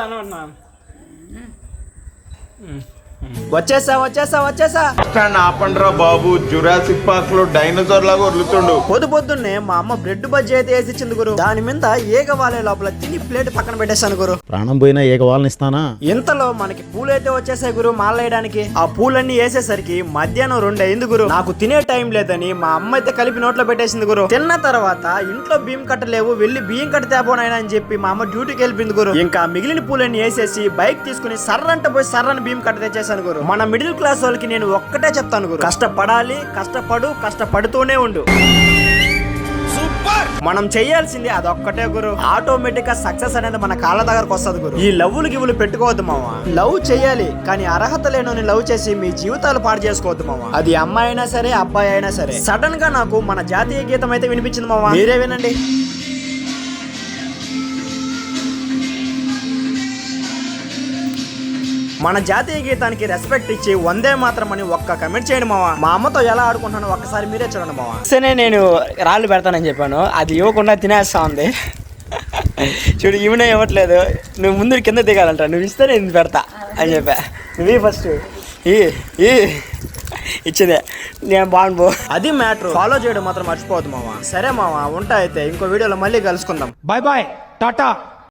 అనుకున్నా. వచ్చేసా ఆపండ్రా బాబు, జురాసిక్ పార్క్ లో డైనోసార్ లాగా వదులుతుండు. పొద్దున్నే మా అమ్మ బ్రెడ్ బజ్జీ అయితే వేసిచ్చింది గురు. దాని మీద ఏగ వాలే లోపల తిని ప్లేట్ పక్కన పెట్టేశాను గురు. ప్రాణం పోయినా ఏగ వాళ్ళని ఇస్తానా. ఇంతలో మనకి పూలు అయితే వచ్చేసాయి గురు మాలేయడానికి. ఆ పూలన్నీ వేసేసరికి మధ్యాహ్నం 2 అయింది గురు. నాకు తినే టైం లేదని మా అమ్మ అయితే కలిపి నోట్లో పెట్టేసింది గురు. తిన్న తర్వాత ఇంట్లో బియ్యం కట్టలేవు, వెళ్ళి బియ్యం కట్ట తేపోనైనా అని చెప్పి మా అమ్మ డ్యూటీకి వెళ్ళింది గురు. ఇంకా మిగిలిన పూలన్నీ వేసేసి బైక్ తీసుకుని సర్రంట పోయి సర్రని బియ్యం కట్ట తెచ్చేసాను గురు. మన మిడిల్ క్లాస్ వాళ్ళకి నేను ఒక్కటే చెప్తాను గురు, కష్టపడాలి, కష్టపడుతూనే ఉండు. మనం చేయాల్సింది అదొక్కటే గురు. ఆటోమేటిక్ గా సక్సెస్ అనేది మన కాళ్ళ దగ్గరకు వస్తుంది గురు. ఈ లవ్వులు గివ్వులు పెట్టుకోవద్దు మావా. లవ్ చేయాలి, కానీ అర్హత లేనోని లవ్ చేసి మీ జీవితాలు పాడు చేసుకోవద్దు మావా. అది అమ్మాయి అయినా సరే, అబ్బాయి అయినా సరే. సడన్ గా నాకు మన జాతీయ గీతం అయితే వినిపించింది మావా, మీరే వినండి. మన జాతీయ గీతానికి రెస్పెక్ట్ ఇచ్చి వందే మాత్రం అని ఒక్క కమెంట్ చేయండి మావా. మా అమ్మతో ఎలా ఆడుకుంటానో ఒక్కసారి మీరే చూడండి మావా. సరే నేను రాళ్ళు పెడతానని చెప్పాను, అది ఇవ్వకుండా తినేస్తా ఉంది. చూడు ఈమెనే ఇవ్వట్లేదు. నువ్వు ముందు కింద దిగాలంట, నువ్వు ఇస్తే నేను పెడతా అని చెప్పా. నువ్వు ఫస్ట్ ఇచ్చిందే నేను బాగుండు. అది మ్యాటర్. ఫాలో చేయడం మాత్రం మర్చిపోవద్దు మావా. సరే మావా, ఉంటా అయితే. ఇంకో వీడియోలో మళ్ళీ కలుసుకుందాం. Bye bye, Tata.